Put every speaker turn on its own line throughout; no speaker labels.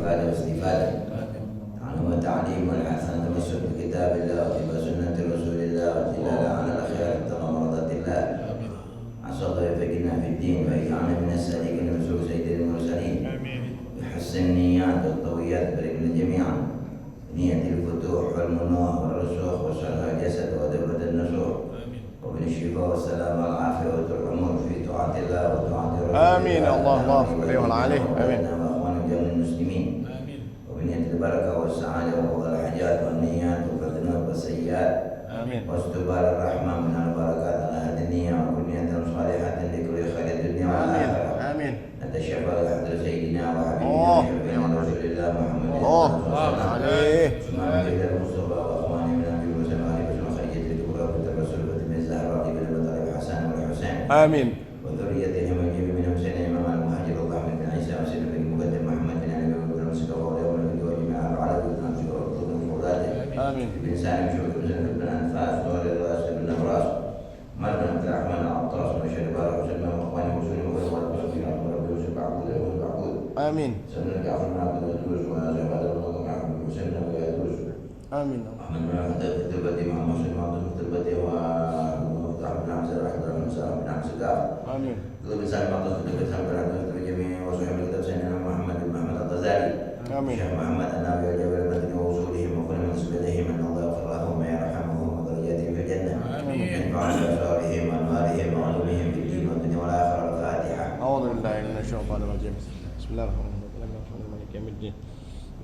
والإفادة والاستفادة تعلم وتعليم والحسن تمسك بكتاب الله واتباع سنة رسول الله والدلالة على الخير ابتغاء مرضات الله عسى الله يفقهنا في الدين ويجعلنا من السالكين وسوء سيد المرسلين بحسن النيات والطويات بركنا جميعا نية الفتوح والمنوح والرسوخ وشرح الجسد ودبة النسوح ومن الشفاء والسلام والعافية والعمر في طاعة الله وطاعة رسوله
آمين الله عليه عليه آمين
وأخوان جميع المسلمين وبنية البركة والسعادة وقضاء الحاجات والنيات والذنوب والسيئات
آمين
واستبار الرحمة من البركات على هذه النية وكل نية صالحة لكل خير الدنيا والآخرة
آمين
نتشفى بحضرة سيدنا وحبيبنا وشفيعنا رسول الله محمد
عليه
ثم بحضرة المصطفى وأخوانه من أبي وسلم عليه وسلم خريجة الكبرى والترسل وتم الزهراء بن أبي طالب حسن والحسين
آمين
وذريتهم وجيب منهم سيدنا إمام المهاجر الرحمن بن عيسى وسيدنا بن مقدم محمد بن علي بن المسكر ويوم الفيديو وجميع العرب بن المسكر وطول الفضاله
آمين
بن سالم شوك بن زنب بن أنفاس نور الراس بن نبراس مر بن عبد الرحمن العطاس وشهد بارك وسلم وأخوانه وسلم وغير والمسلمين رب يوسف عبد الله
آمين
سلم جعفر بن عبد القدوس وهذا بعد الله محمد وسلم ويدوس
آمين
أحمد بن عبد التبتي محمد بن عبد التبتي وعبد بن عبد الرحمن بن سلام بن عبد السقاف آمين كل بسالم عبد التبتي sampai ke jamiah وصحبه الكتاب سيدنا محمد بن محمد الغزالي
آمين
الشيخ محمد النبوي وجبل المدني ووصولهم وكل من سبلهم أن الله يغفر لهم ويرحمهم ودرجاتهم في الجنة ينفعنا بأسرارهم وأنوارهم وعلومهم في الدين والدنيا والآخرة. الفاتحة.
أعوذ بالله من الشيطان الرجيم بسم الله الرحمن الرحيم مالك يوم الدين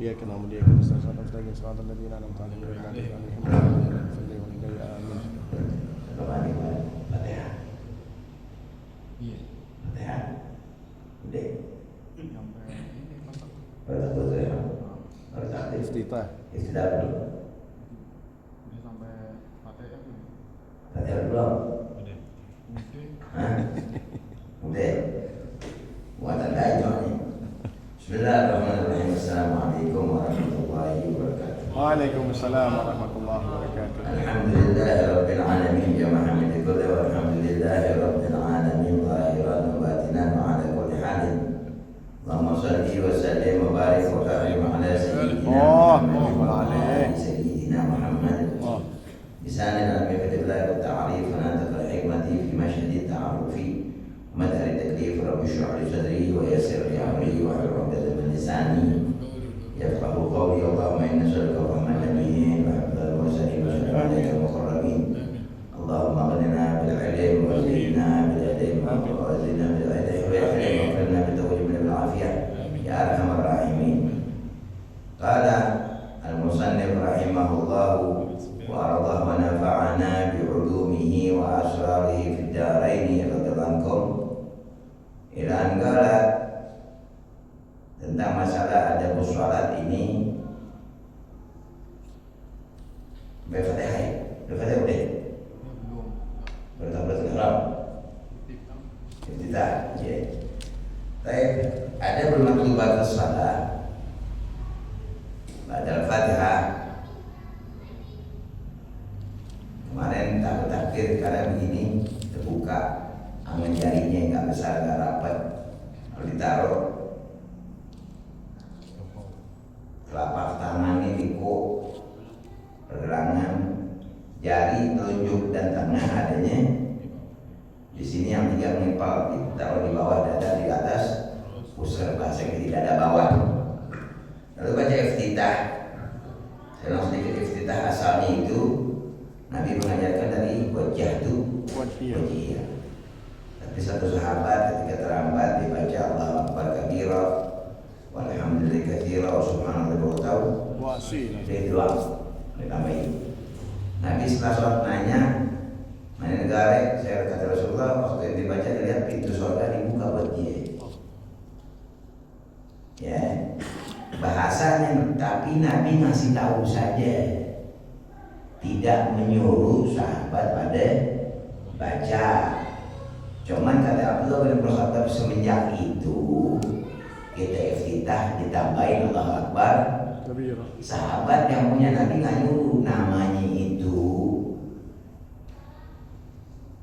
إياك نعبد وإياك نستعين صراط المستقيم صراط الذين أنعمت عليهم غير المغضوب عليهم ولا الضالين آمين.
Fatihah. Fatihah. Udah. Baru takut ya. Baru takut.
Iftitah.
Iftitah dulu.
Udah sampai Fatihah belum?
Fatihah belum?
Udah.
Hah? Udah. Buatan aja nih. Bismillahirrahmanirrahim. Assalamualaikum warahmatullahi wabarakatuh.
Waalaikumsalam warahmatullahi wabarakatuh.
Alhamdulillahi rabbil alamin jama'a min kulli walhamdulillahi rabbil alamin zahiran wa batinan wa ala kulli halin. Allahumma shalli wa sallim wa barik wa karim ala sayyidina Muhammad wa ala ali sayyidina Muhammad. بسان العلم كتب الله والتعريف وناطق الحكمة في مشهد التعرف ومدهر التكليف رب اشرح لي صدري ويسر لي أمري واحلل عقدة من لساني يفقه قولي. اللهم إنا نسألك رحمة النبيين وحفظ المرسلين وسلام عليك المقربين. اللهم اغننا بالعلم وزدنا بالعلم وزدنا بالعلم واغفرنا بالتوفيق بالعافية يا أرحم الراحمين. قال المصنف رحمه الله وأرضاه ونفعنا بعلومه وأسراره في الدارين رضي الله عنكم إلى أن قال tentang masalah adab sholat ini. Al-Fatihah ya? Al-Fatihah udah?
Belum.
Bertakbiratul ihram? Iftitah, ya. Baik, ada bermaklumat sholat pada Al-Fatihah. Kemarin takut takbir karena begini terbuka, angin jarinya nggak besar nggak rapat. Kalau ditaruh telapak tangan ini dikuk, pergelangan jari, telunjuk dan tengah adanya di sini, yang tiga mengimpal ditaruh di bawah dada, di atas pusar bahasa di dada bawah. Lalu baca iftitah. Saya langsung sedikit iftitah asalnya itu Nabi mengajarkan dari wajah itu wajah. Tapi satu sahabat ketika terlambat dibaca Allahu Akbar kabira walhamdulillahi katsira wa subhanallahi wa ta'ala
Wasila.
dia doang ditambahin. Nabi setelah sholat nanya, mana negara? Saya kata Rasulullah waktu yang dibaca dilihat pintu surga dibuka buat dia. Ya, bahasanya, tapi Nabi ngasih tahu saja, tidak menyuruh sahabat pada baca. Cuman kata Abdullah bin Khattab semenjak itu kita iftitah ditambahin Allahu Akbar. Sahabat yang punya Nabi nggak nyuruh, namanya itu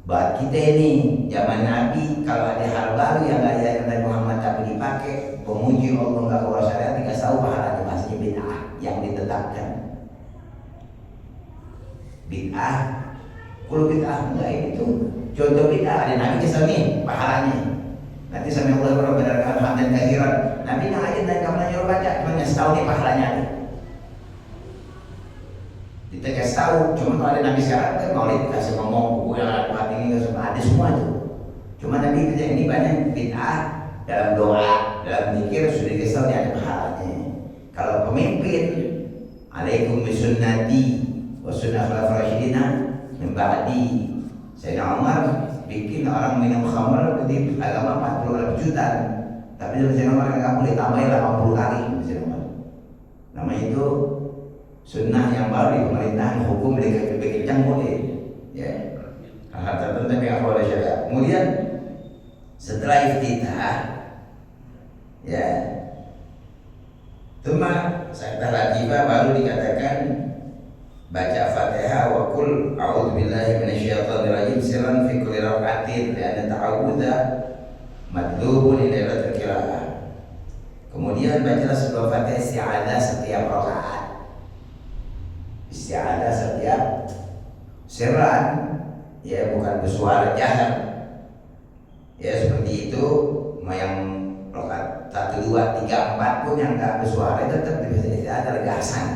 buat kita ini zaman Nabi kalau ada hal baru yang nggak diajarkan dari Muhammad tapi dipakai, pemuji Allah nggak keluar syariat, dikasih tahu didoakan. Bid'ah, kalau bid'ah enggak itu contoh bid'ah ada Nabi kisah nih pahalanya. Nanti sami Allah berbenarkan hamdan katsiran. Nabi nggak aja dan kamu nyuruh baca, cuma ngasih tahu nih pahalanya. Kita kasih tahu, cuma kalau ada Nabi sekarang kan maulid kasih ngomong buku yang ada hati ini ada semua tuh. Cuma Nabi ini banyak bid'ah dalam doa, dalam zikir sudah dikasih tahu nih ada pahalanya. Kalau pemimpin, alaikum bisunnati wa sunnah khulafa'ir rasyidin min ba'di. Sayyidina Umar bikin orang minum khamr di agama 40 juta, tapi Sayyidina Umar nggak boleh tambahin 80 kali. Sayyidina Umar namanya itu sunnah yang baru di pemerintahan, hukum lebih kencang boleh ya, hal tertentu yang boleh syariat. Kemudian setelah iftitah ya, cuma setelah tiba baru dikatakan baca Fatihah wa qul a'udzubillahi minasyaitonir rajim sirran fi kulli rak'atin li'anna ta'awudha madlubun li lailatul qiraah. Kemudian bacalah sebelum Fatihah isti'adzah setiap rakaat. Isti'adzah setiap sirran ya, bukan bersuara jahar. Ya seperti itu, yang rakaat 1 2 3 4 pun yang enggak bersuara tetap dibaca isti'adzah legasan.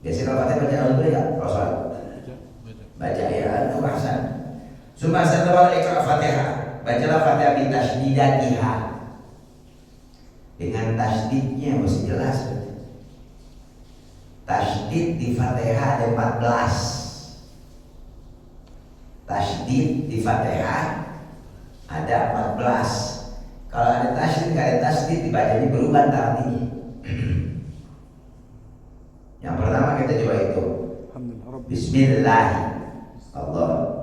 Biasanya kalau Fatihah baca dulu ya, Rasul baca ya itu bahsan. Summa setelah ikra Fatihah, bacalah Fatihah bi tasydidatiha. Dengan tasydidnya mesti jelas. Tasydid di Fatihah ada 14. Tasydid di Fatihah ada 14. Kalau ada tasydid enggak ada tasydid dibacanya berubah artinya. Yang pertama kita coba itu Bismillah Allah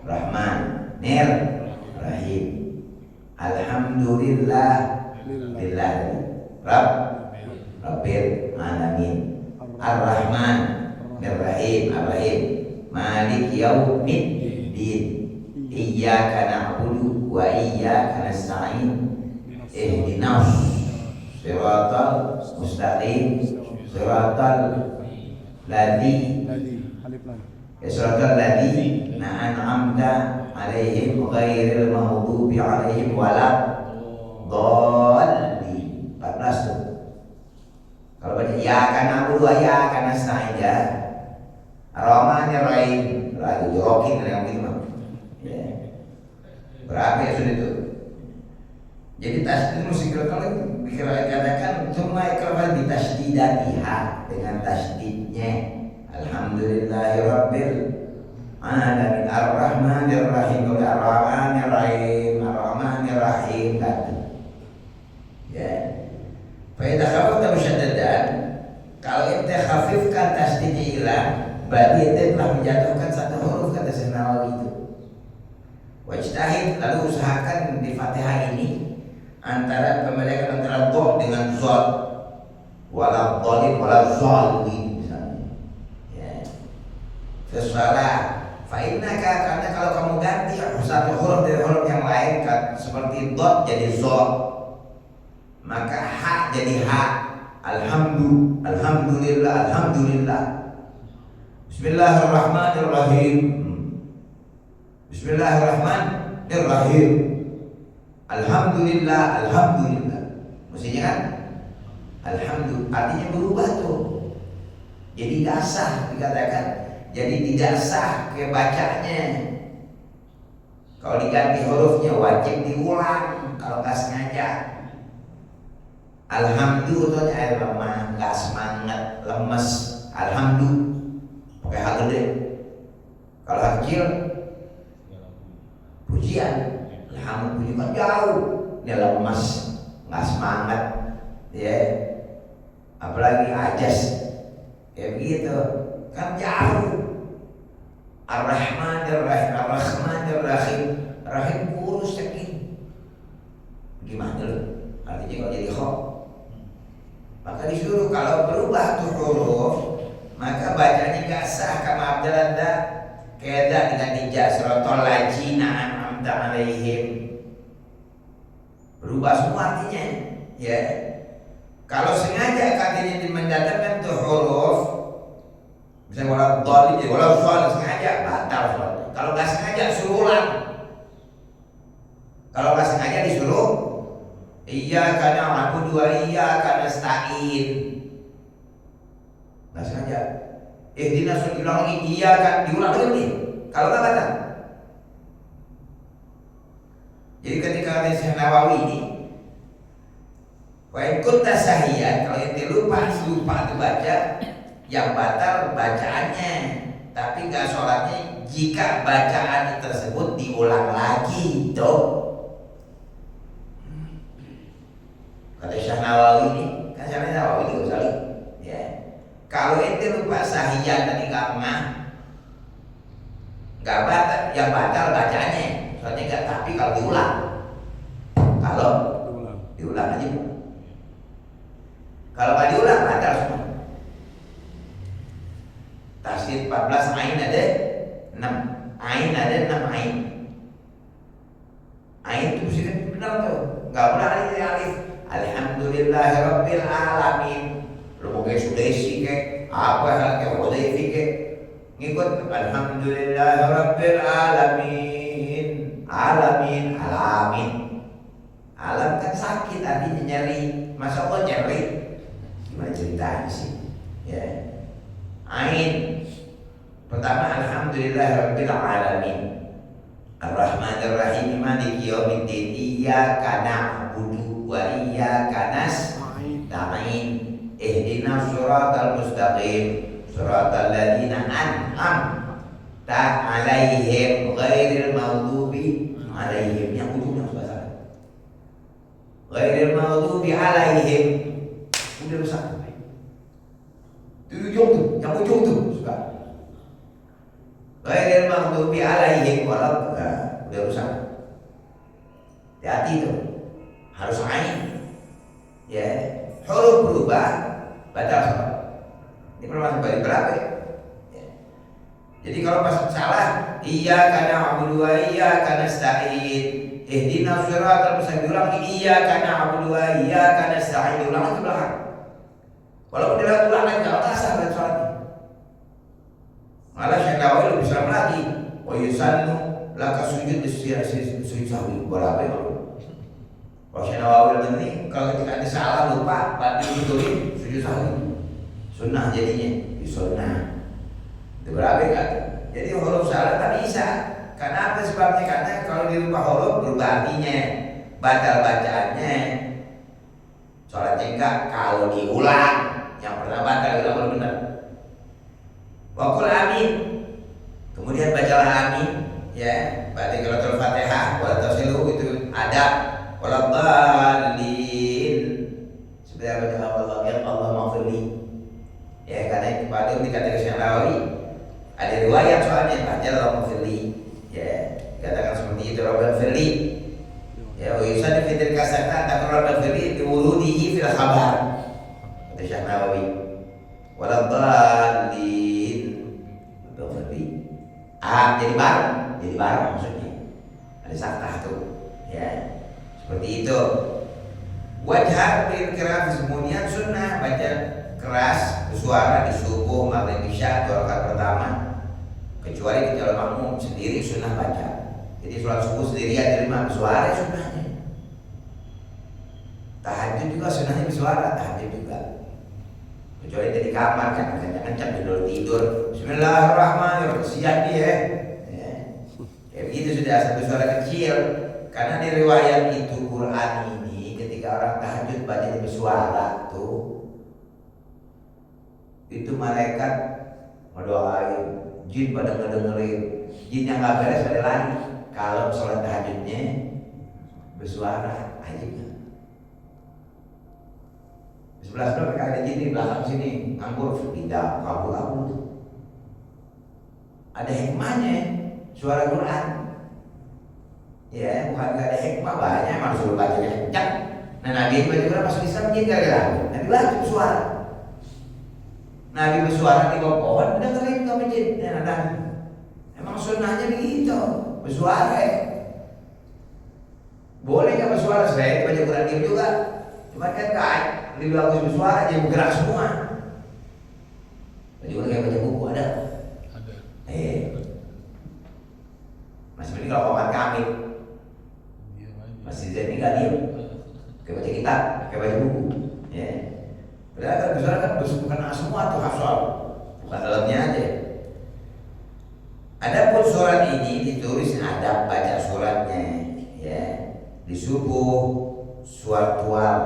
Rahman Rahim Alhamdulillah Lillahi Rabbil Alamin Ar-Rahman Ar-Rahim Malik Yaumiddin Iyyaka na'budu wa iyyaka nasta'in Ihdinas Siratal Mustaqim Siratal ladzi Siratal ladzi an'amta alaihim ghairil maghdubi alaihim waladdallin. 14 tuh. Kalau baca ya kana abudu ya kana nasta'in ya. Ar-Rahmanir Rahim. Lalu jorokin yang gitu mah. Ya. Berapa ya sudah itu? Jadi tasydid mesti kalau dikatakan cuma kalau ditasydidatiha dengan tasydidnya. Alhamdulillahirabbil alamin arrahmanir rahim arrahmanir rahim arrahmanir rahim kan. Ya. Fa idza khafafta musyaddadan, kalau ente khafifkan tasydidnya hilang, berarti ente telah menjatuhkan satu huruf kata Syekh Nawawi itu. Wajtahid, lalu usahakan di Fatihah ini antara pembedaan antara dha dengan zad, wala dhalin wala zalin misalnya. Ya. Sesalah fa innaka, karena kalau kamu ganti satu huruf dari huruf yang lain kan, seperti dha jadi za, maka ha jadi ha. Alhamdulillah Bismillahirrahmanirrahim. Bismillahirrahmanirrahim. Alhamdulillah. Mestinya kan alhamdulillah, artinya berubah tuh. Jadi tidak sah dikatakan. Jadi tidak sah kebacanya. Kalau diganti hurufnya wajib diulang kalau nggak sengaja. Alhamdulillah air lemah, nggak semangat, lemes. Alhamdulillah pakai hal gede. Kalau hal kecil pujian. Alhamdulillah kan jauh, dia lemas, nggak semangat, ya. Apalagi ajas, ya begitu, kan jauh. Ar-Rahmanir Rahim, Rahim kurus sakit. Gimana lo? Artinya kalau jadi kho, maka disuruh kalau berubah tuh huruf, maka bacanya nggak sah kama abdalanda keda dengan ija siratal ladzina an'amta alaihim. Berubah semua artinya, ya. Kalau sengaja katanya mendatangkan tuh huruf, misalnya walau dhalin, jadi walau soal sengaja batal sholatnya. Kalau nggak sengaja suruh ulang. Kalau nggak sengaja disuruh iyyaka na'budu wa iyyaka nasta'in. Nggak sengaja. Ihdinas siratal diulang lagi, iyyaka diulang lagi nih. Kalau nggak batal. Jadi ketika ada Syekh Nawawi ini, wa in kunta sahiyan, kalau ente lupa itu baca, yang batal bacaannya, tapi nggak sholatnya. Jika bacaan tersebut diulang lagi, toh kata Syekh Nawawi ini, kan Syekh Nawawi ini Ghazali, ya. Kalau ente lupa sahiyan tadi nggak batal, yang batal bacaannya, soalnya nggak. Tapi kalau diulang aja. Kalau nggak diulang batal semua. Tasdid 14 ain ada 6 ain, ada 6 ain. Ain itu mesti benar tuh, nggak boleh ada alif. Alhamdulillahirabbil alamin. Lu mau kayak Sudesi kayak apa kayak Hudayfi kayak ngikut alhamdulillahirabbil alamin. Alam kan sakit, artinya nyeri. Masa Allah nyeri? Gimana ceritanya sih? Ya. Ain. Pertama alhamdulillahirabbil alamin. Ar-Rahmanir Rahim Maliki Yaumiddin. Iyyaka na'budu wa iyyaka nasta'in. Ihdinas siratal mustaqim. Siratal ladzina an'amta 'alaihim ghairil maghdubi 'alaihim. Yang ujungnya bahasa ghairil maghdubi 'alaihim. Udah rusak. Itu yang ujung tuh suka. Ghairil maghdubi 'alaihim udah rusak. Hati-hati tuh. Harus ain. Ya, huruf berubah batal sholat. Ini permasalahan bagi berapa ya? Jadi kalau pas salah, iyyaka na'budu wa iyyaka nasta'in. Ihdinas siratal mustaqim, diulang lagi iyyaka na'budu wa iyyaka nasta'in, diulang lagi belakang. Walaupun dia ulang lagi enggak sah dan sholatnya. Malah Syekh Nawawi lebih serem lagi. Wa yusannu laka sujud sujud sahwi. Berapa ya? Kalau Syekh Nawawi ini kalau ketika ada salah lupa, berarti betulin sujud sahwi. Sunnah jadinya, di sunnah. Itu berapa kan? Jadi huruf salah tak bisa. Karena apa sebabnya? Karena kalau dirubah huruf berubah artinya, batal bacaannya. Sholatnya enggak. Kalau diulang, yang pernah batal diulang benar. Waqul amin. Kemudian bacalah amin, ya. Berarti kalau Al-Fatihah, wala tasilu itu ada wala dhalin. Sebenarnya baca Allah maghfirli. Ya, karena itu pada dikatakan Syekh Nawawi ada riwayat soalnya baca Allah maghfirli. Ya, katakan seperti itu Rabbana firli. Ya, wa yusanni fi tilka sakata takun Rabbana firli diwurudihi fil khabar. Kata Syekh Nawawi. Wala dhalin. Firli. Jadi bareng maksudnya. Ada saktah tuh. Ya. Seperti itu. Wajhar bil qiraat kemudian sunnah baca keras bersuara di subuh, maghrib, isya 2 rakaat pertama. Kecuali kalau makmum sendiri sunnah baca. Jadi sholat subuh sendirian di rumah bersuara sunnahnya. Tahajud juga sunnahnya bersuara, tahajud juga. Kecuali di kamar kan kencang tidur. Bismillahirrahmanirrahim. Siap dia. Ya. Kayak begitu sudah satu suara kecil. Karena di riwayat itu Quran ini ketika orang tahajud baca bersuara tuh, itu malaikat mendoain, jin pada ngedengerin. Jin yang nggak beres ada lagi. Kalau sholat tahajudnya bersuara, aja. Di sebelah mereka ada jin di belakang sini, nganggur pindah kabur tuh. Ada hikmahnya suara Quran. Ya, bukan gak ada hikmah, banyak emang suruh bacanya kencang. Nah, Nabi baca Quran masuk Islam jin gak ada. Nabi baca bersuara. Nabi bersuara di bawah pohon, dengerin sama jin. Nah, emang sunnahnya begitu, bersuara ya. Boleh gak bersuara? Saya baca Quran dia juga. Cuma kan lebih bagus bersuara, dia bergerak semua. Bagaimana kayak baca buku ada?
Ada.
Masih mending kalau paman kami,
Iya,
masih jadi nggak diem. Kayak baca kitab, kayak baca buku. Ya. Padahal kan bersuara kan bukan semua tuh hafal, bukan dalamnya aja. Adapun surat ini ditulis adab baca suratnya, ya. Di subuh surat tual,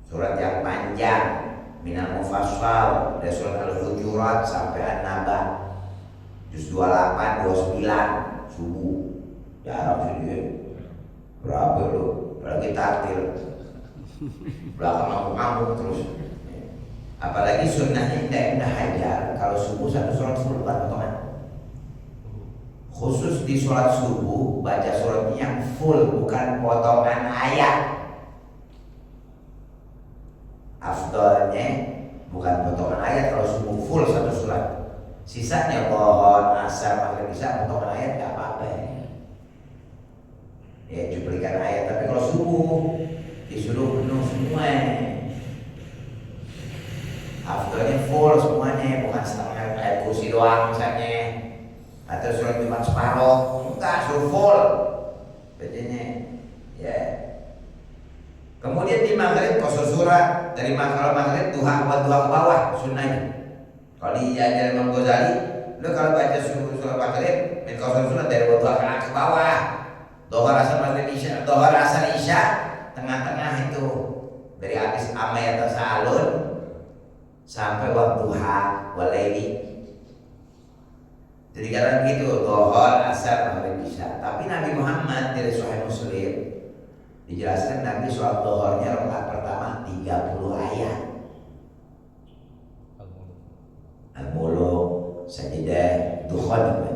surat yang panjang, minal mufassal, dari surat al-hujurat sampai an-naba, juz 28, 29 subuh. Jarang sih berapa lu? Apalagi taktil, belakang kamu terus. Apalagi sunnahnya Ibnu Hajar kalau subuh satu surat full bukan potongan. Khusus di sholat subuh baca surat yang full bukan potongan ayat. Afdolnya bukan potongan ayat kalau subuh full satu surat. Sisanya pohon, asar, maghrib, isya potongan ayat gak apa-apa. Ya cuplikan ayat. Tapi kalau subuh disuruh penuh semua. Afdolnya full semuanya, bukan setengah ayat kursi doang misalnya. Atau surat Jumat separuh, enggak, suruh full bacanya, ya. Kemudian di maghrib kosong surat dari kalau maghrib duha buat duha ke bawah sunnahnya. Kalau diajar Imam Ghazali, lu kalau baca surat maghrib min kosong surat dari buat duha ke bawah, dohar asar maghrib isya, dohar asar isya, tengah-tengah itu dari habis amayat tasalun sampai waktu duha walaili. Jadi karena begitu, dohor, asar, maghrib, isya. Tapi Nabi Muhammad dari Sahih Muslim dijelaskan Nabi sholat dohornya rakaat pertama 30 ayat. Al-Muluk, Sajidah, Dukhan,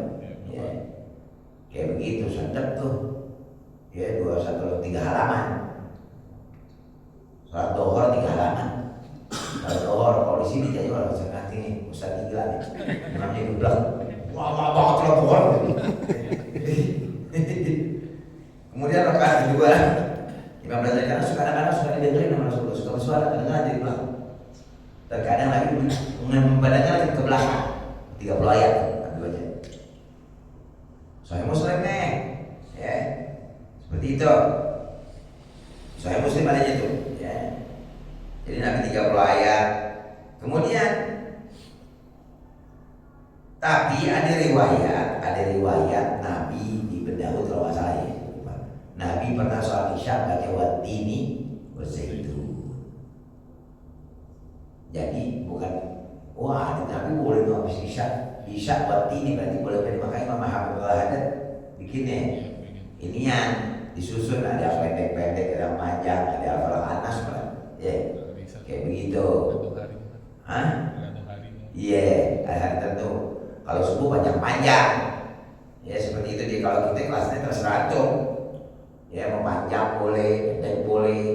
ya. Kayak begitu, sedap tuh. Ya 3 halaman. Sholat dohor 3 halaman. Kalau dohor, kalau di sini jadi orang setengah tinggi, Ustaz gila nih. Namanya geblak. Wah banget kalau pohon. Kemudian rakaat kedua 15 ayat karena kadang-kadang suka didengerin sama Rasulullah, suka bersuara kadang-kadang jadi belakang. Terkadang lagi membadannya ke belakang 30 ayat dibaca. Sahih Muslim nih, ya seperti itu. Sahih Muslim adanya tuh, ya. Jadi Nabi 30 ayat. Kemudian tapi ada riwayat Nabi di Daud kalau masalah ya. Nabi pernah sholat isya baca watini wazaitun. Jadi bukan wah Nabi boleh tuh habis isya watini berarti boleh makanya Imam Ahmad ada bikinnya inian disusun ada pendek-pendek ada panjang ada al-Falaq Anas ya kayak begitu. Hah? Iya ada hari tertentu. Kalau subuh panjang-panjang, ya seperti itu dia. Kalau kita kelasnya terserah ya mau panjang boleh, pendek boleh,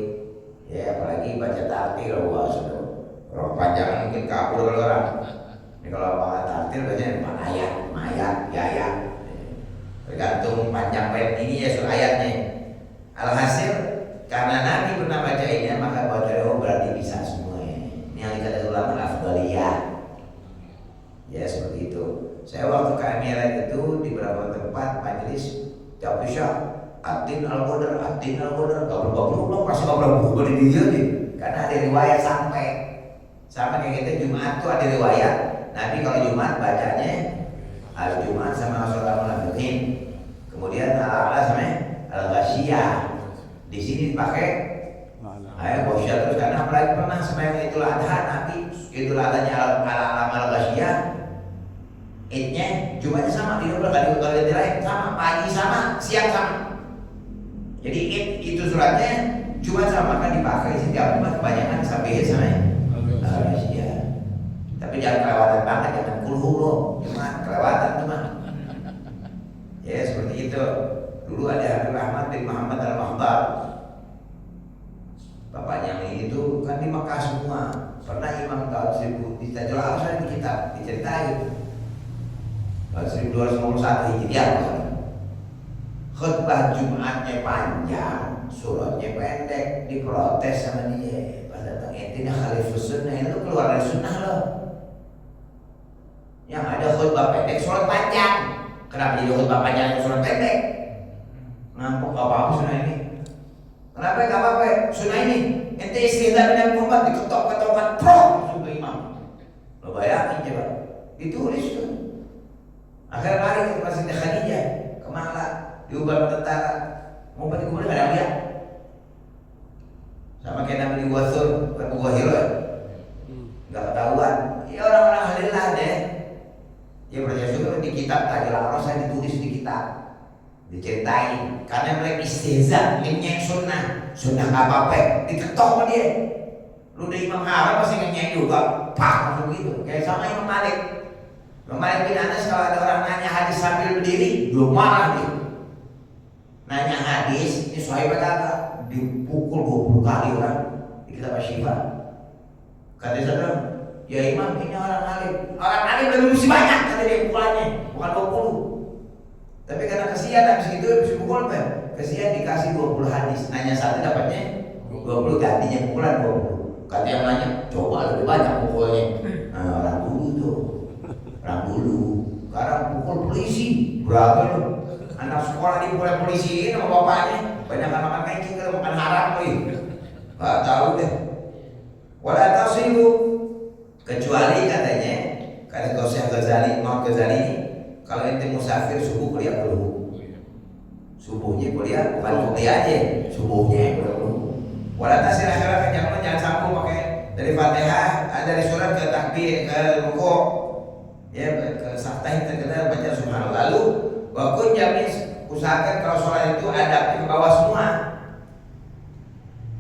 ya apalagi baca tartil, wah sudah. Kalau panjang mungkin kabur kalau orang. Ini kalau baca tartil biasanya 4 ayat, ya. Tergantung panjang ayat ini ya soal ayatnya. Alhasil karena Nabi pernah baca ini maka baca berarti bisa semua. Ini yang dikatakan ulama afdaliyah. Ya seperti itu. Saya waktu ke Emirat itu di beberapa tempat majelis jawab isya, atin al-qadar, belum pasti buku berdiri dia nih. Karena ada riwayat sampai kayak kita Jumat tuh ada riwayat Nabi kalau Jumat bacanya al-Jumat sama surat al-Munafiqin, kemudian al-A'la sama al-Ghasyiyah. Di sini dipakai Ghasyiyah terus karena apalagi pernah sembahyang Idul Adha Nabi Idul Adhanya al-Ghasyiyah. Idnya Jumatnya sama, tidak kalau lain sama, pagi sama, siang sama. Jadi id itu suratnya Jumat sama, maka dipakai setiap Jumat kebanyakan sampai sama ya. Tapi jangan kelewatan banget, jangan kulhu cuma kelewatan cuma. Ya seperti itu. Dulu ada Habib Ahmad bin Muhammad al-Mahdar. Bapaknya yang ini tuh kan di Mekah semua. Pernah Imam tahun 1000 di Tajul Arsa di kitab diceritain. 1251 Hijriah khutbah Jumatnya panjang, suratnya pendek, diprotes sama dia. Pas datang tidak khalifus sunnah, itu keluar dari sunnah lo. Yang ada khutbah pendek, sholat panjang. Kenapa jadi khutbah panjang sholat pendek? Ngampuk gak apa-apa sunnah ini. Kenapa gak apa-apa sunnah ini? Ente istihza dengan Muhammad diketok-ketokkan pro langsung ke imam. Lo bayangin coba, ditulis tuh. Akhirnya lari ke Masjid Khadijah, ke Malang, diubah tentara. Mau pergi ke mana gak ada lihat. Sama kayak Nabi Wasul, bukan gua hero ya. Gak ketahuan. Ya orang-orang halillah deh. Ya percaya syukur di kitab aja lah, saya ditulis di kitab, diceritain. Karena mereka istihza, ngenyek sunnah gak apa-apa, diketok sama dia. Lu udah imam haram masih ngenyek juga, pak langsung gitu. Kayak sama Imam Malik. Imam Malik bin Anas kalau ada orang nanya hadis sambil berdiri, belum marah dia. Nanya hadis, ini sahabat kata dipukul 20 kali orang di kitab Asy-Syifa. Kata saya, ya imam ini orang alim. Orang alim lebih mesti banyak kata dia pukulannya, bukan 20. Tapi karena kesian habis itu habis pukul apa? Kesian dikasih 20 hadis. Nanya satu dapatnya 20, gantinya pukulan 20. Kata yang nanya, coba lebih banyak pukulnya. Nah, orang dulu tuh. Orang dulu. Sekarang pukul polisi. Berapa lu? Anak sekolah dipukul polisi sama bapaknya. Banyak makan kencing kalau makan haram nih. Gak tahu deh. Wala tasilu, kecuali katanya kata Syekh Ghazali, Imam Ghazali ini, kalau ente musafir subuh kuliah dulu. Subuhnya kuliah, bukan kuliah aja, subuhnya kuliah dulu. Wala tasil akhirat, jangan sambung pakai dari Fatihah, dari surat ke takbir, ke rukuk, ya ke saftah kita baca subhanallah. Lalu wakun jamis, usahakan kalau sholat itu adabnya ke bawah semua.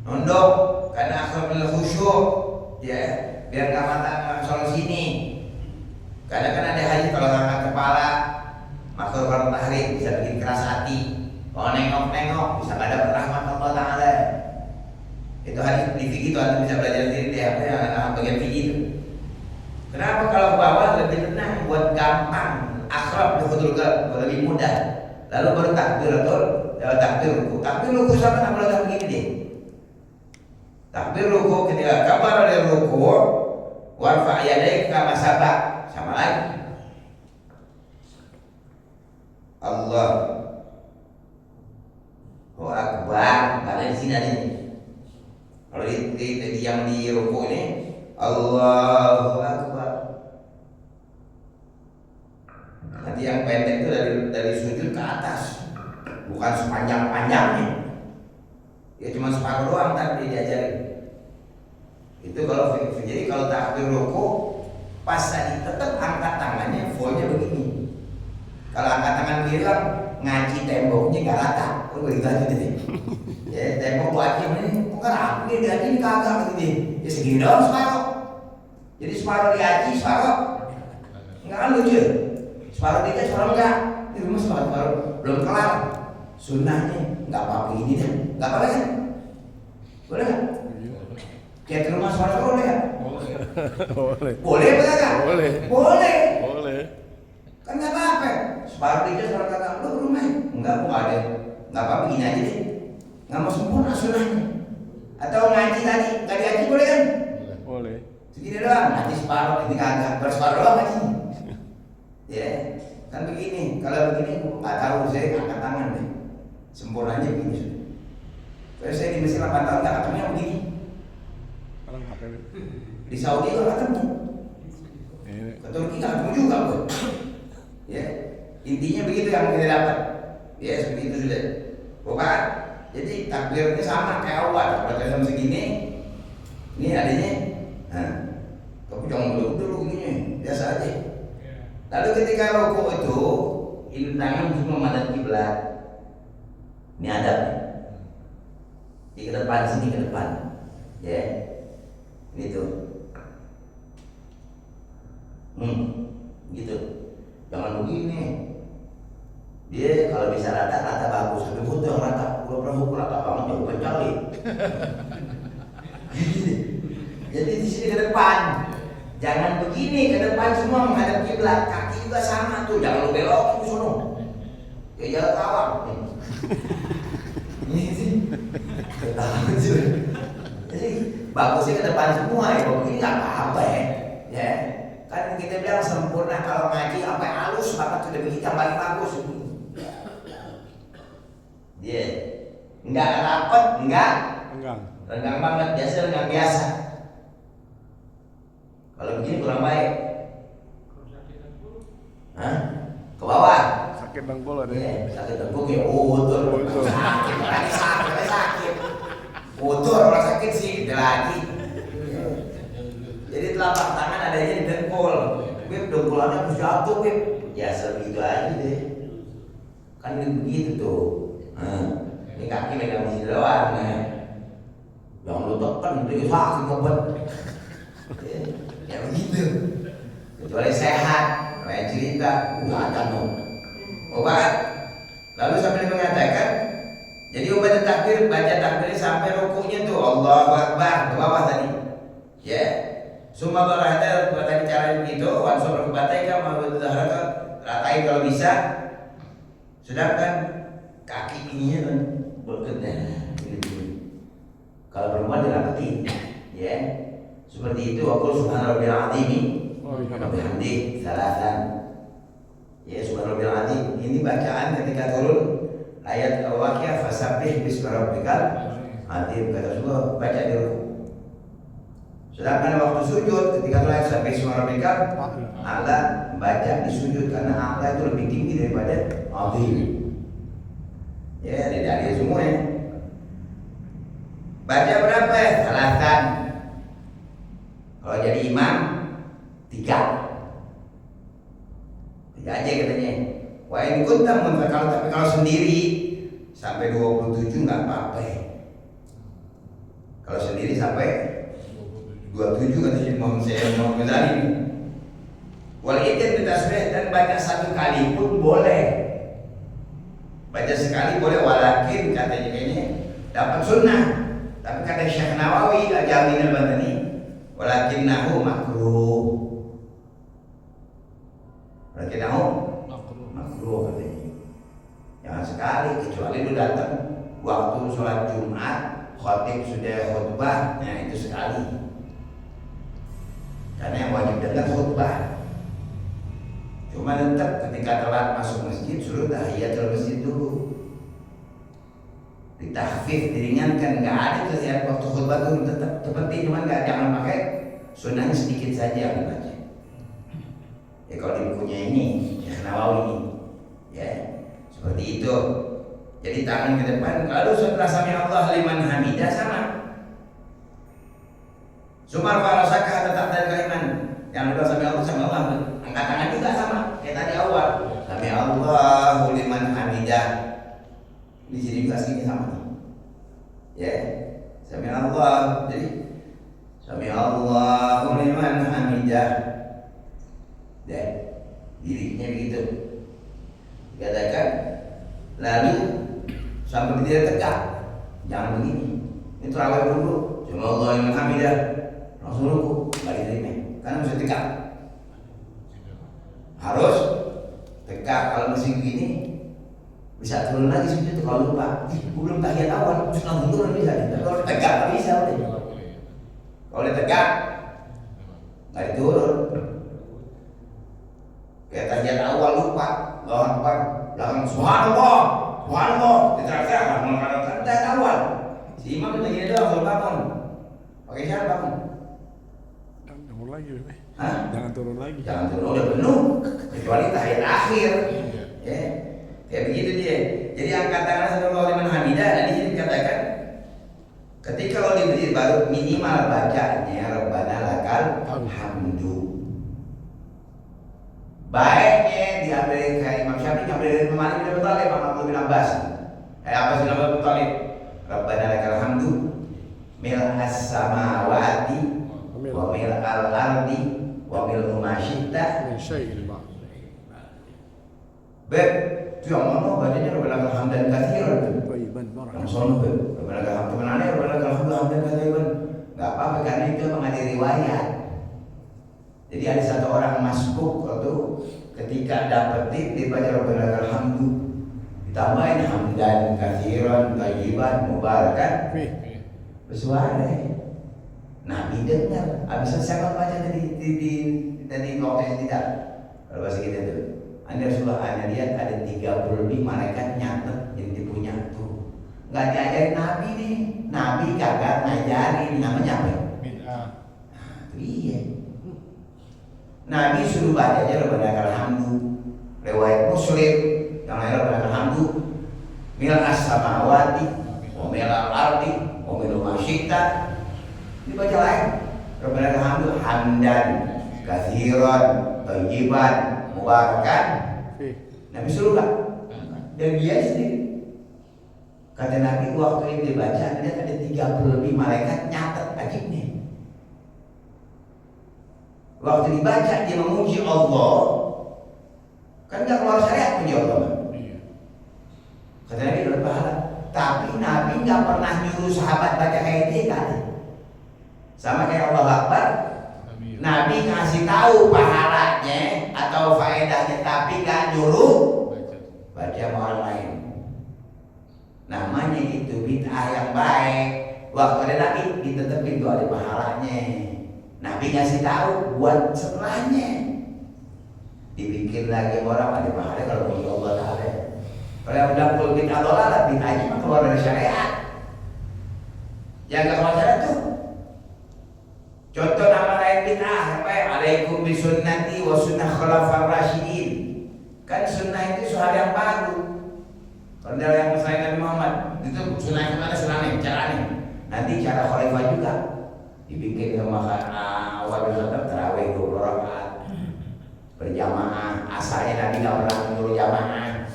Nunduk karena akhlakul khusyuk, ya biar gak mata sholat sini. Kadang kan ada haji kalau ngangkat kepala, makhluk orang tahrim bisa bikin keras hati. Kalau nengok-nengok bisa gak dapat rahmat Allah Ta'ala. Itu hadis di fikih itu anda bisa belajar sendiri deh, apa yang bagian fikih itu. Kenapa kalau ke bawah lebih tenang, buat gampang, akhlak lebih mudah. Lalu baru takbir takbir ruku sama nama begini deh. Takbir ruku ketika kabar dari ruku, warfa yadaik kama sabak, sama lagi. Allahu Akbar, kalian di sini ada nih. Kalau yang di ruku ini, Allahu Akbar. Nanti yang pendek itu dari sujud ke atas, bukan sepanjang-panjangnya. Ya cuma separuh doang tadi diajarin. Itu kalau jadi kalau takbir ruku pas tadi tetap angkat tangannya fullnya begini. Kalau angkat tangan kiri kan ngaji temboknya gak rata. Oh begitu aja deh. Ya tembok wajib ini bukan rapi dia ini kagak begini. Ya segini doang separuh. Jadi separuh diaji separuh nggak lucu. Separuh kita separuh enggak. Di rumah separuh belum kelar. Sunnahnya nggak apa-apa ini deh. Nggak apa-apa kan? Boleh nggak? Kayak di rumah separuh boleh nggak?
Boleh.
Boleh apa nggak?
Boleh.
Boleh.
Boleh.
Kan nggak apa-apa. Separuh kita separuh kakak lu ke rumah. Enggak ada. Nggak apa-apa begini aja deh. Nggak mau sempurna sunnahnya. Atau ngaji tadi nggak dihaji boleh kan?
Boleh.
Segini doang. Ngaji separuh ini kagak. Berseparuh doang ngaji. Ya. Kan begini. Kalau begini nggak tahu saya angkat tangan deh. Sempurnanya begini sudah. Kalau saya di Mesir 8 tahun nggak ketemunya begini.
Sekarang HP.
Di Saudi nggak ketemu. Ke Turki nggak ketemu juga boy. Ya. Intinya begitu yang kita dapat. Ya seperti itu sudah. Bukan. Jadi takbirnya sama kayak awal. Kalau jam segini, ini adanya. Nah, tapi jangan dulu begini, biasa aja. Lalu ketika rukuk itu, ini tangan untuk menghadap kiblat. Ini adab. Di ke depan sini ke depan, ya. Ini tuh. Gitu. Jangan begini. Dia kalau bisa rata bagus, tapi foto yang rata, pura-pura rata banget jauh kencang. Jadi di sini ke depan. Jangan begini ke depan semua menghadap kiblat, kaki juga sama tuh, jangan lu belokin ke sono. Ya jalan kawang. Ini sih. Jadi bagusnya ke depan semua ya, begini nggak apa-apa ya. Kan kita bilang sempurna kalau ngaji sampai halus banget sudah begitu yang paling bagus. Dia nggak rapat, nggak renggang banget, biasa renggang biasa. Kalau begini kurang baik. Hah? Ke bawah.
Sakit dengkul ada.
Sakit dengkul ya utur. Sakit. Utur orang sakit sih gitu lagi. Jadi telapak tangan adanya di dengkul. Wib dengkulannya harus jatuh wib. Biasa begitu aja deh. Kan begitu tuh. Ini kaki megang di sini doang. Jangan lu tekan itu sakit ngebet. Ya begitu. Kecuali sehat, kayak cerita, ada dong. Obat. Lalu sampai mengatakan, jadi obat takbir, baca takbir sampai rukunya tuh Allahu Akbar ke bawah tadi. Ya. Summa barahada tadi cara begitu, wansur kebatai mau ratain kalau bisa. Sedangkan kaki ininya kan berkena. Kalau perempuan dirapetin, ya. Seperti itu aku subhanallah azim. Bihamdi salasan. Ya subhanallah azim. Ini bacaan ketika turun ayat Al-Waqiah fasabbih bismi rabbikal azim. Kata Rasulullah baca di ruku. Sedangkan waktu sujud ketika turun ayat fasabbih bismi rabbikal a'la baca di sujud karena a'la itu lebih tinggi daripada azim. Ya, dari semua ya. Baca berapa ya? Salasan. Kalau jadi imam 3 aja katanya. Wah ini kuntam tapi kalau sendiri sampai 27 nggak apa-apa. Kalau sendiri sampai 27 katanya mau Ghazali. Wal itin bitasbih dan baca 1 kali pun boleh. Baca sekali boleh walakin katanya kayaknya dapat sunnah. Tapi kata Syekh Nawawi Al-Jamin Al-Badani walakinnahu makruh. Walakinnahu makruh katanya. Jangan sekali kecuali lu datang waktu sholat Jumat, khatib sudah khutbah, nah itu sekali. Karena yang wajib dengar khutbah. Cuma tetap ketika telat masuk masjid suruh tahiyatul masjid dulu. Ditahfif, diringankan, nggak ada tuh ya waktu khutbah tuh tetap seperti cuman nggak jangan pakai sunnahnya sedikit saja yang dibaca. Ya kalau di bukunya ini Syekh Nawawi ini, ya seperti itu. Jadi tangan ke depan. Lalu setelah sami Allah liman hamidah sama. Sumar farasakah tetap dari kaliman. Yang udah sami Allah angkat tangan juga sama kayak tadi awal. Sami Allahu liman hamidah. Di sini juga sini sama nih. Ya, sami Allah. Jadi sami Allahu liman hamidah. Ya, dirinya begitu. Katakan lalu sampai berdiri tegak. Jangan begini. Ini terawih dulu. Sami Allahu liman hamidah. Langsung ruku, enggak diterima. Karena mesti tegak. Harus tegak. Kalau masih begini bisa turun lagi sujud kalau lupa. Belum tahiyat awal, terus langsung turun bisa. Tapi kalau tegak nggak bisa udah. Kalau udah tegak nggak diturun. Kayak tahiyat awal lupa, Allahu Akbar, belakang subhanallah, subhanallah, diterangkan mengatakan tahiyat awal. Si imam itu gini doang kalau bangun. Pakai syarat bangun.
Jangan turun lagi,
Hah?
Jangan turun lagi.
Jangan turun, udah penuh. Kecuali tahiyat akhir. Ya. Kayak begitu dia. Jadi angkat tangan sallallahu liman hamidah. Dan di sini dikatakan ketika kalau diberi baru minimal bacanya Rabbana lakal hamdu. Baiknya diambil kayak Imam Syafi'i, diambil dari Imam Malik bin Abi Thalib, Imam Abdul bin Abbas. Abbas bin Abdul Thalib. Rabbana lakal hamdu mil'as samawati wa mil'al ardi wa mil'u ma syi'ta
Min syai'il ba'd.
Beb, itu yang mana bacanya Rabbana lakal hamdan katsiran.
Thayyiban barak.
Yang sono beb, Rabbana lakal hamdu menane Rabbana lakal hamdan katsiran. Enggak apa-apa karena itu mengadil riwayat. Jadi ada satu orang masbuk waktu ketika dapat tip dibaca Rabbana lakal hamdu. Ditambahin hamdan katsiran thayyiban mubarakan. Bersuara. Nabi dengar. Habis siapa baca tadi waktu yang tidak. Kalau bahasa kita tuh. Anda Rasulullah, Anda lihat ada 30 lebih malaikat nyatet yang dipunya tuh. Nggak diajarin Nabi nih. Nabi kagak ngajarin, namanya apa?
Bid'ah.
Iya. Nabi suruh baca aja Rabbana hamdu. Riwayat Muslim yang lain Rabbana hamdu. Mil as-samawati wa mil al-ardi wa mil ma syi'ta. Dibaca lain. Rabbana hamdu hamdan katsiran thayyiban mubarakan. Nabi suruh gak? Dan dia sendiri. Kata Nabi waktu ini dibaca lihat ada 30 lebih malaikat nyatet ajibnya. Waktu dibaca dia memuji Allah, kan nggak keluar syariat puji Allah.
Iya.
Kata Nabi dapat pahala. Tapi Nabi nggak pernah nyuruh sahabat baca kayak dia kan? Sama kayak Allah Akbar. Nabi ngasih tahu pahalanya atau faedahnya, tapi nggak nyuruh baca sama orang lain. Namanya itu bid'ah yang baik. Waktu ada Nabi ditetepin tuh ada pahalanya. Nabi ngasih tahu buat setelahnya. Dibikin lagi orang ada pahala kalau puji Allah Ta'ala. Kalau yang bilang full bid'ah dolalah, bid'ahnya mah keluar dari syariat. Yang gak keluar syariat tuh. Contoh nama lain bid'ah apa ya? Alaikum bisunnati wa sunnah khulafar rasyidin. Kan sunnah itu hal yang baru. Kalau yang selain Nabi Muhammad itu sunnah yang mana sunnahnya, caranya. Nanti cara khalifah juga dibikin sama awal Rasulullah terawih 20 rakaat berjamaah. Asalnya Nabi nggak pernah menyuruh jamaah.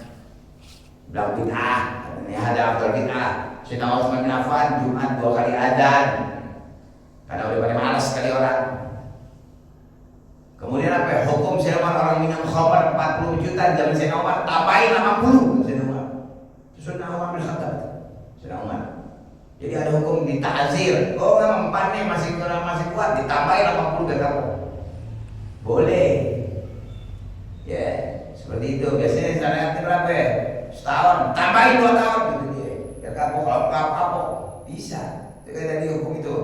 Bilang bid'ah, ini ada afdal bid'ah. Sayyidina Utsman bin Affan Jumat 2 kali adzan. Karena udah pada malas sekali orang. Kemudian apa ya? Hukum Sayyidina Umar orang minum khamar 40 juta zaman Sayyidina Umar tambahin 80 Sayyidina Umar. Sayyidina Umar bin Khattab. Sayyidina Umar. Jadi ada hukum ditazir. Oh nggak mempan nih masih kuat ditambahin 80 berapa? Boleh. Ya seperti itu. Biasanya syariat berapa ya? Setahun. Tambahin 2 tahun gitu dia. Biar kapok bisa. Itu kan tadi hukum itu.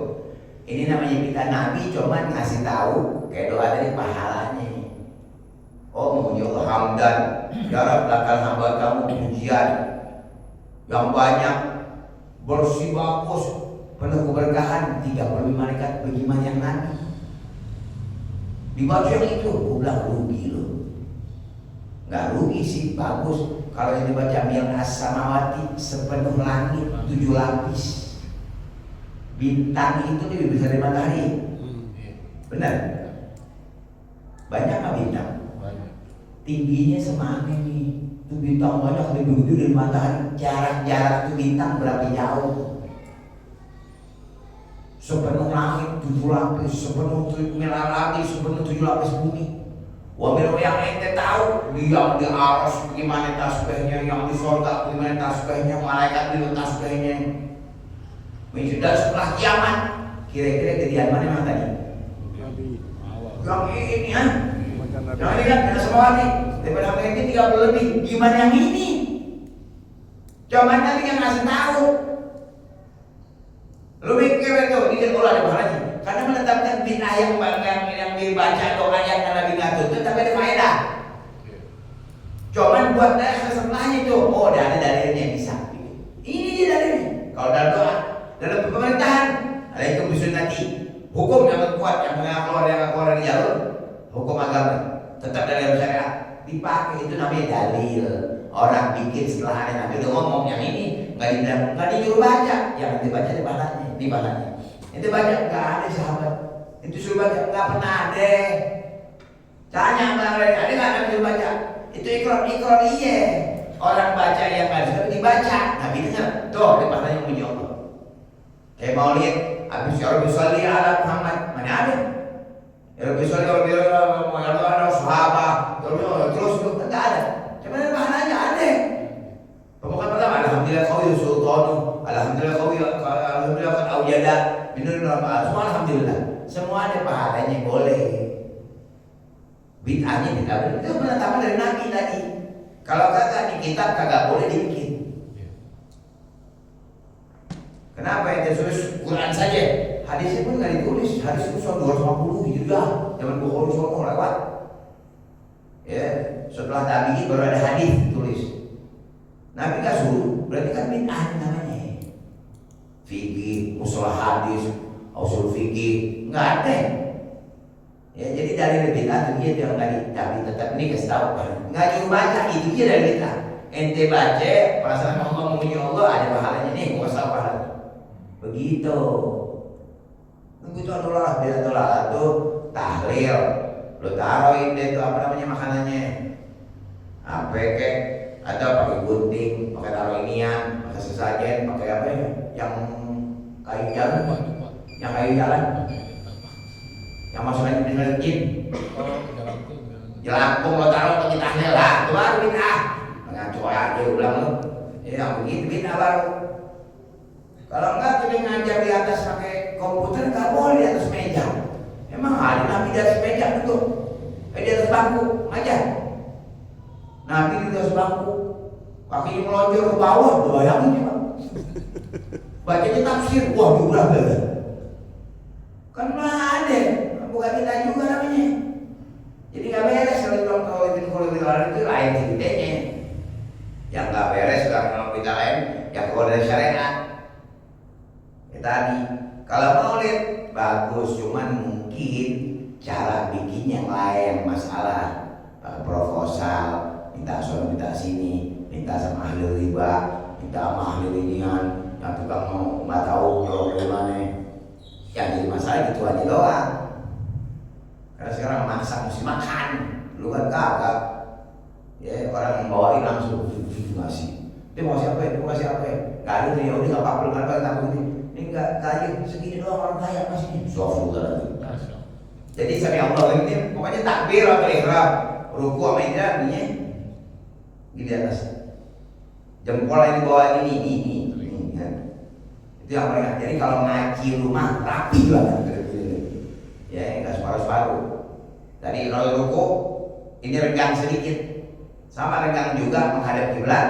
Ini namanya kita Nabi cuma ngasih tahu kayak doa dari pahalanya. Oh memuji Allah hamdan. Ya Rabb lakal hamba kamu pujian yang banyak, bersih bagus, penuh keberkahan. 30 malaikat bagaimana yang Nabi dibaca yang itu, gue bilang rugi loh. Nggak rugi sih, bagus. Kalau yang dibaca mil as-samawati sepenuh langit 7 lapis. Bintang itu lebih besar dari matahari. Benar? Banyak nggak bintang?
Banyak.
Tingginya sama ini. Itu bintang banyak lebih gede dari matahari. Jarak itu bintang berapa jauh? Sepenuh langit 7 lapis, sepenuh milar lagi, sepenuh 7 lapis bumi. Wamil yang ente tahu, yang di aras bagaimana tasbihnya, yang di surga bagaimana tasbihnya, malaikat di tasbihnya. Dan setelah kiamat, kira-kira kejadian mana yang tadi?
Nabi
Yang ini kan?
Macam Nabi.
Yang ini kan ada semua nih. Daripada angka ini 30 lebih. Gimana yang ini? Coba nanti yang ngasih tahu. Lu mikir itu, ini ulah ada pahalanya. Karena menetapkan bid'ah yang dibaca atau ayat yang Nabi nggak tutup, tapi ada faedah. Cuman buat setelahnya itu, oh ada dalilnya bisa. Ini dia dalilnya. Kalau dalam doa, dalam pemerintahan, alaikum bisunnati. Hukum yang kuat, yang nggak keluar dari jalur hukum agama, tetap dalam syariat dipakai, itu namanya dalil. Orang bikin setelah ada Nabi udah ngomong yang ini nggak disuruh baca, yang dibaca di bahannya. Itu baca nggak ada sahabat. Itu suruh baca nggak pernah ada. Tanya ada nggak Nabi baca? Itu ikrar iya. Orang baca yang nggak bisa dibaca. Nabi dengar tuh di bahannya yang puji Allah. Kayak mau lihat habis ya Rabbi sholli ala Muhammad, mana ada? Ya Rabbi sholli ala sahabat, terus nggak ada. Cuman bahannya ada. Pembukaan pertama alhamdulillah qawi sultanu, alhamdulillah qawi, alhamdulillah qad awjada minun rabbah. Semua alhamdulillah. Semua ada pahalanya, boleh. Bid'ahnya itu penetapan dari Nabi tadi. Kalau kata di kitab kagak boleh dibikin. Kenapa itu suruh Quran saja? hadisnya pun nggak ditulis. Hadis itu 250 Hijriah, zaman Bukhari sono lewat. Ya, setelah tabi'in baru ada hadis ditulis. Nabi nggak suruh, berarti kan bid'ah namanya. Fikih, mustalah hadis, usul fikih, nggak ada. Ya, jadi dari bid'ah itu dia nggak tapi tetap ini kasih tahu kan, nggak nyuruh baca itu dia dari bid'ah. Ente baca, perasaan Allah memuji Allah ada pahalanya nih, gua kasih tahu pahala. Begitu. Begitu adalah dia itu tahlil. Lo taruhin deh itu apa namanya makanannya. Apa kek? Ada pakai gunting, pakai taruh inian, pakai sesajen, pakai apa ya? Yang kayu jalan, yang kayu jalan, yang masukin di masjid. Jelangkung lo taruh pakai tahlil lah, itu baru bid'ah. Ngaco aja ulang lo. Ya begitu bid'ah baru. Kalau enggak kita ngajar di atas pakai komputer nggak boleh di atas meja. Emang ada Nabi di atas meja betul? Di atas bangku aja. Nabi di atas bangku, kakinya melonjor ke bawah, bayangin ya Pak. Bacanya tafsir, wah jumlah bela. Kan ada, bukan kita juga namanya. Jadi nggak beres kalau itu lain ceritanya. Yang nggak beres kalau kita lain, yang keluar dari syariat. Tadi kalau maulid bagus, cuman mungkin cara bikin yang lain masalah. Proposal, minta sono minta sini, minta sama ahli riba, minta sama ahli inian, yang tukang mau nggak tahu kalau gimana. Yang jadi masalah gitu aja doang. Karena sekarang masak mesti makan, lu kan kagak. Ya orang membawain langsung ngasih. Dia mau siapa ya? Dia mau kasih apa ya? Gak ada nih, udah nggak apa-apa, nggak apa-apa ini. Ini nggak kaya segini doang orang kaya masih ini. Soalnya lagi. Jadi sami Allah ini pokoknya takbir atau ihram, ruku sama idrak ini di atas. Jempol yang di bawah ini kan. Itu yang paling. Jadi kalau ngaji rumah rapi banget. Ya nggak separuh-separuh. Tadi kalau ruku ini renggang sedikit, sama renggang juga menghadap kiblat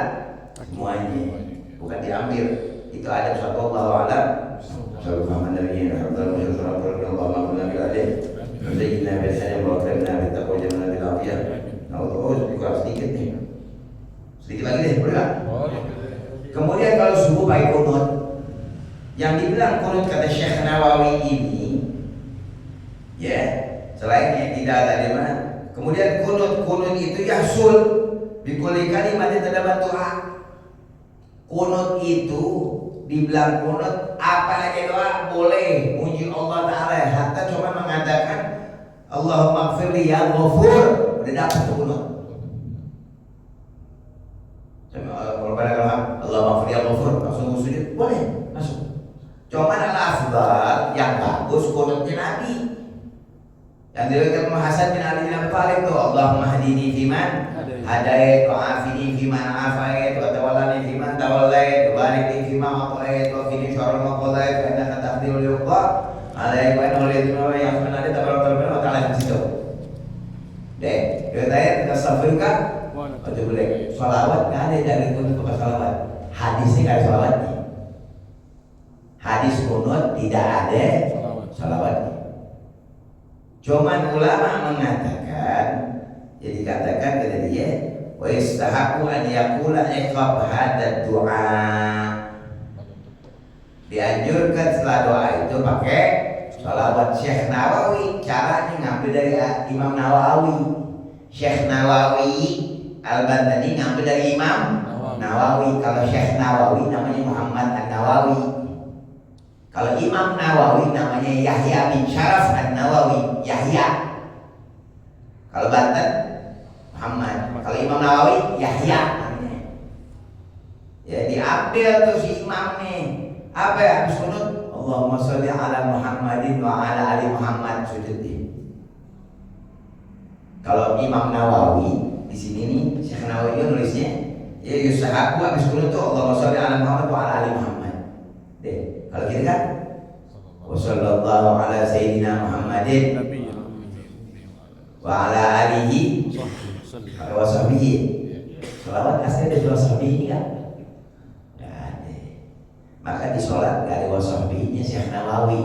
semuanya, bukan diambil. Itu ada suatu Allah alam. Sallallahu alaihi wa sallam. Allahumma salli alaihi. Sayyidina biasanya bawa kerana kita kau jangan nabi lafiya. Kurang sedikit nih. Sedikit lagi deh, boleh tak? Kemudian kalau subuh pakai kunut, yang dibilang kunut kata Syekh Nawawi ini, ya selainnya tidak ada di mana. Kemudian kunut itu yahsul bikuli kalimat terdapat doa. Kunut itu dibilang kunut apa aja doa boleh, muji Allah Ta'ala. Hatta cuma mengatakan Allahumma gfirli ya ghafur, udah dapat tuh kunut. Kalau pada Allahumma gfirli ya ghafur langsung sujud boleh masuk. Cuma al-afdal yang bagus kunutnya Nabi. Yang diriwayatkan Hasan bin Ali bin Abi Thalib itu Allahumma hadini fiman hadait wa afini fiman afait wa tawallani fiman tawallait wa barik li fiman aqlait wa qini syarra ma qadait fa innaka taqdiru liqa alaihi wa innahu la yang menadi tabaraka wa ta'ala di situ. Deh, riwayat kita safirkan itu boleh. Salawat enggak ada dari kunut ke salawat. Hadisnya enggak ada salawatnya. Hadis kunut tidak ada salawatnya. Cuman ulama mengatakan, jadi katakan kata dia, wa istahabu an yaqula iqab hadad du'a. Dianjurkan setelah doa itu pakai salawat. Syekh Nawawi caranya ngambil dari Imam Nawawi. Syekh Nawawi Al-Bantani ngambil dari Imam Nawawi. Kalau Syekh Nawawi namanya Muhammad An-Nawawi. Kalau Imam Nawawi namanya Yahya bin Syaraf An-Nawawi, Yahya. Kalau Banten Muhammad. Kalau Imam Nawawi Yahya namanya. Ya diambil tuh si imamnya. Apa ya habis kunut? Allahumma sholli ala Muhammadin wa ala ali Muhammad sujudin. Kalau Imam Nawawi di sini nih, Syekh Nawawi juga nulisnya ya yusahabu habis kunut tuh Allahumma sholli ala Muhammad wa ala ali Muhammad. Deh. Kalau kita kan wassallallahu ala sayyidina Muhammadin wa ala alihi wa sahbihi. Salawat asli dari wasahbihi kan? Gak ada. Maka di sholat gak ada wasahbihinya Syekh Nawawi.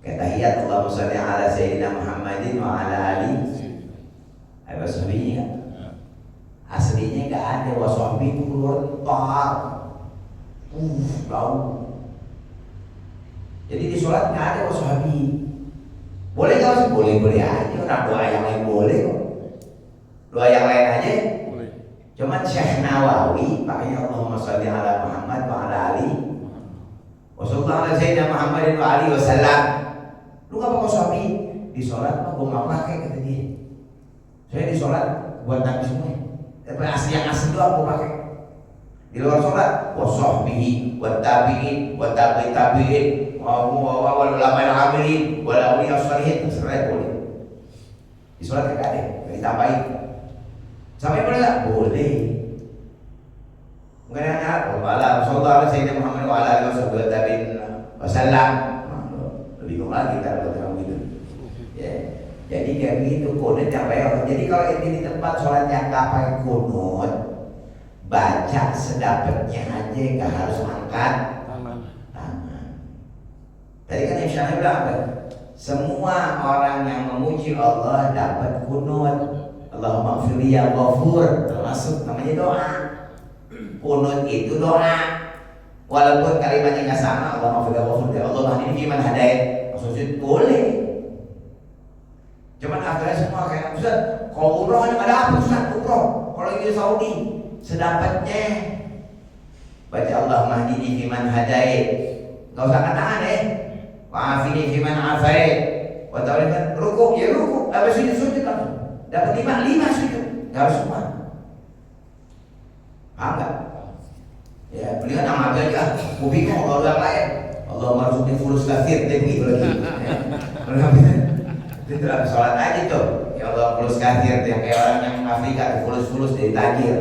Kayak tahiyat Allahumma sholli ala sayyidina Muhammadin wa ala ali. Ada sahbinya. Aslinya enggak ada wasahbi itu keluar tar. Bau. Jadi di sholat nggak ada wasahbi. Boleh nggak sih? Boleh aja. Orang doa yang lain boleh kok. Doa yang lain aja.
Boleh.
Cuman Syekh Nawawi pakainya Allahumma sholli ala Muhammad wa ala ali. Wasallallahu ala sayyidina Muhammadin wa alihi wasallam. Lu nggak pakai wasahbi di sholat mah gue nggak pakai kata dia. Saya di sholat buat nabi semua. Tapi asli yang asli doang gue pakai. Di luar sholat wasahbihi wa tabi'in wa tabi'in wa ulama al-amilin wa awliya as-salihin terserah boleh. Di sholat enggak ada, enggak ditambahin. Sampai boleh enggak? Boleh. Mungkin ada wala sallallahu alaihi sayyidina Muhammad wa ala alihi wasallam. Lebih bingung lagi kalau kita gitu. Ya. Jadi kayak gitu kunut yang baik. Jadi kalau ini di tempat sholat yang enggak pakai kunut, baca sedapatnya aja, nggak harus angkat tangan. Tadi kan Syekh bilang apa? Semua orang yang memuji Allah dapat kunut. Allahumma ighfirli ya Ghafur, termasuk namanya doa. Kunut itu doa. Walaupun kalimatnya nggak sama, Allahumma ighfirli ya Ghafur, ya Allah mahdini fiman hadait, maksudnya boleh. Cuman akhirnya semua kayak Ustaz, kalau umroh ada apa Ustaz? Umroh kalau di Saudi sedapatnya baca Allahumma hdini fiman hadait, enggak usah angkat tangan ya. Wa'afini fiman afait, wa ta'ala rukuk ya rukuk, habis sujud langsung dapat 5 sujud, enggak harus semua. Enggak ya, beliau nama aja aku bingung kalau yang lain Allahumma rzuqni fulus katsir begitu lagi itu dalam sholat aja tuh ya Allah fulus katsir, yang kayak orang yang Afrika fulus dari tajir.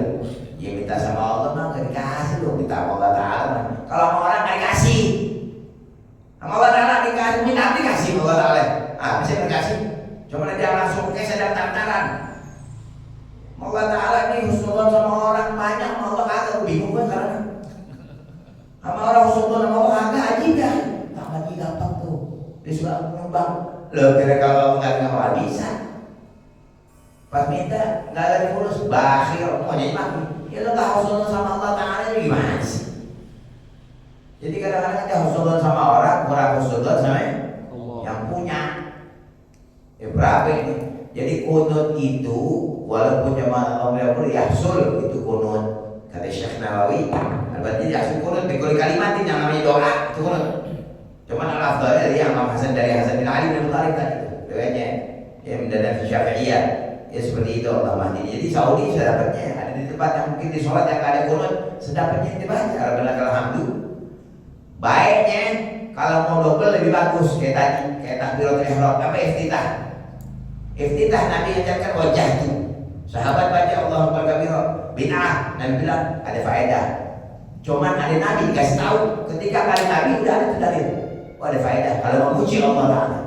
Ya minta sama Allah mah gak dikasih loh, minta sama Allah Ta'ala. Kalau sama orang gak dikasih, sama Allah Ta'ala dikasih, minta dikasih sama Allah Ta'ala. Bisa dikasih, cuma nanti langsung kayak sedang tantaran. Allah Ta'ala ini husnudon sama orang banyak, sama Allah kagak, bingung kan karena sama orang husnudon sama Allah kagak aja dah. Tak lagi gampang tuh, dia suka menyumbang. Loh kira kalau nggak bisa. Pas minta nggak ada diurus, bakhir, mau jadi mati. Ya lo gak husnudon sama Allah Ta'ala gimana sih? Jadi kadang-kadang kita husnudon sama orang, kurang husnudon sama yang punya. Ya berapa ini? Jadi kunut itu walaupun jamaah Allah yahsul itu kunut. Kata Syekh Nawawi, berarti yahsul kunut bikul kalimatin yang namanya doa itu kunut. Cuman al-afdal dari Imam Hasan bin Ali bin Thalib tadi itu. Doanya yang mendadak Syafi'iyah. Ya seperti itu Allah mahdini. Jadi Saudi sedapatnya ada di tempat yang mungkin di sholat yang gak ada kunut, sedapatnya dibaca Rabbana lakal hamdu. Baiknya kalau mau double lebih bagus kayak tadi, kayak takbiratul ihram apa iftitah. Iftitah Nabi ajarkan wajah itu. Sahabat baca Allahu akbar kabira, bid'ah, Nabi bilang ada faedah. Cuman ada Nabi dikasih tahu ketika kali Nabi udah ada dalil. Oh ada faedah kalau memuji Allah Ta'ala.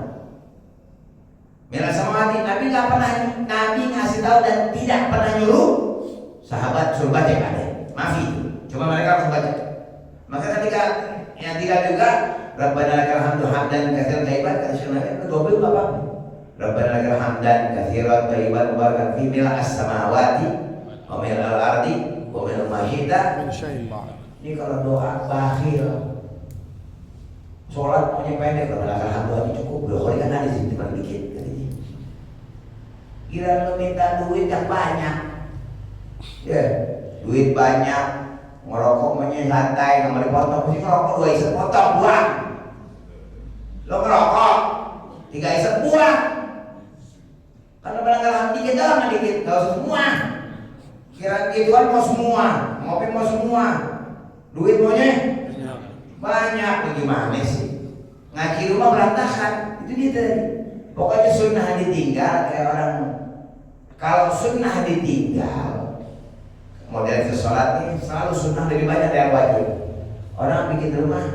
Mila samawati, Nabi nggak pernah, Nabi ngasih tahu dan tidak pernah nyuruh sahabat suruh baca ada. Maaf itu, cuma mereka harus baca. Maka ketika yang tidak juga Rabbana lakal hamdu hamdan katsiran thayyiban kata Syekh Nawawi itu double apa? Rabbana lakal hamdan katsiran thayyiban mubarakan fi mil as-samawati wa mil al-ardi wa mil ma syi'ta min syai'in ba'd. Ini kalau doa bakhil. Sholat punya pendek, Rabbana lakal hamdu aja cukup. Loh, kan ada sih cuma dikit. Kira lu minta duit yang banyak, ya duit banyak, ngerokok santai, nggak mau dipotong, mesti ngerokok 2 isep potong buang. Lo ngerokok 3 isep buang. Karena barangkali dikit doang, dikit, nggak usah semua. Kira gituan mau semua, ngopi mau semua, duit maunya banyak, bagaimana sih? Ngaji rumah berantakan, itu dia tadi. Pokoknya sunnah ditinggal kayak orang. Kalau sunnah ditinggal, model sholat ini selalu sunnah lebih banyak dari wajib. Orang bikin rumah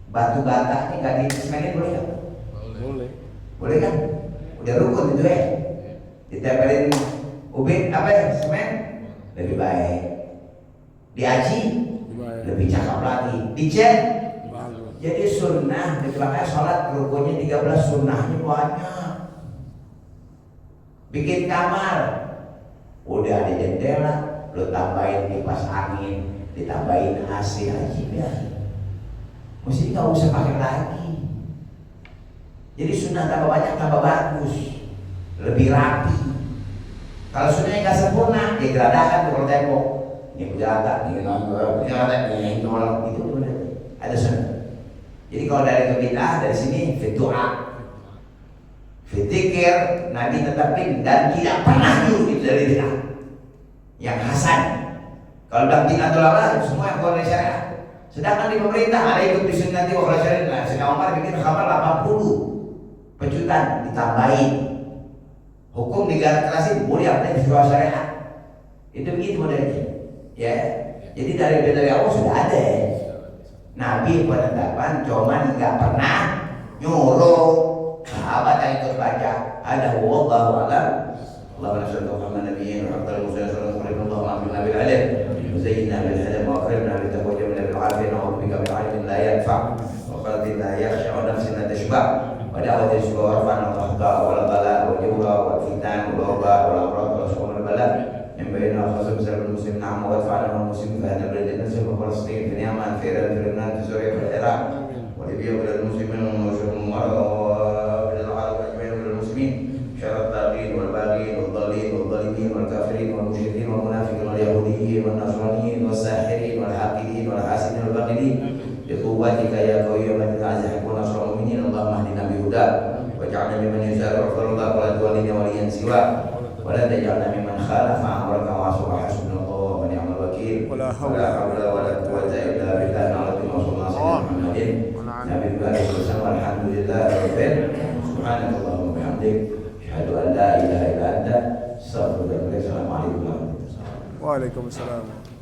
batu bata ini nggak disemenin boleh nggak?
Boleh.
Boleh kan? Udah rukun itu ya. Ditempelin ubin apa ya? Semen lebih baik. Diaji lebih cakep lagi. Dicat Jadi sunnah, makanya sholat rukunnya 13, sunnahnya banyak. Bikin kamar, udah ada jendela, lu tambahin kipas angin, ditambahin AC aja biasa. Mesti nggak usah pakai lagi. Jadi sunnah tambah banyak tambah bagus, lebih rapi. Kalau sunnahnya nggak sempurna, digeradakan tuh kalau tembok. Ini berada, ini nongol, ini ada, ini nongol, itu udah ada sunnah. Jadi kalau dari kebidah dari sini doa, fikir Nabi tetapin dan tidak pernah itu dari bidah. Yang hasan. Kalau dalam bidah dolala semua yang keluar dari syariat. Sedangkan di pemerintah ada ikut disunnati wa qala syariat. Sedang Umar bikin khabar 80 pecutan ditambahin. Hukum digarantasi boleh apa yang sesuai syariat. Itu begitu modelnya. Ya. Jadi dari awal sudah ada. Nabi penetapan cuman nggak pernah nyuruh sahabat yang ikut baca. Ada wallahu a'lam. Allahumma shalli ala Muhammadin wa ala alihi wa sahbihi Allahumma amina bil alim wa zayyinna bil halim wa akrimna bil taqwa wa min al afiyah wa bika bil ilmin la yanfa wa qalbin la yakhsha wa nafsin la tashba wa da'watin shukra wa rafa'an wa tahqa wa la bala wa jawra wa fitan wa waba wa amrad wa sumul bala yang bayna khasab sabul muslim na'am wa fa'ala wal muslim fa hada bil jannati wa falastin fi yaman fi iran fi suriya fi iraq wa libya wal muslimin wa shurul marad wa bil alam ajmain wal muslimin syarat taqin wal baghin wal dhalin wal zalimin wal kafirin wal musyrikin wal munafiqin wal yahudiyyin wal nasraniyin wal sahirin wal haqidin wal hasidin wal baghidin bi quwwatika ya qawiyyun min azhaq wa nasrul mu'minin Allahumma hdina bi huda waj'alna mimman yusari'u fil huda wa la tuwallina waliyan siwa wa la taj'alna mimman khalafa amraka wa subhanallah wa ni'mal wakeel wa la hawla wa la quwwata illa billah Muhammadin nabi sallallahu alhamdulillah rabbil subhanallah wa bihamdik asyhadu an la ilaha illa anta astaghfiruka wa atubu ilaik. Assalamualaikum warahmatullahi wabarakatuh.
Waalaikumsalam.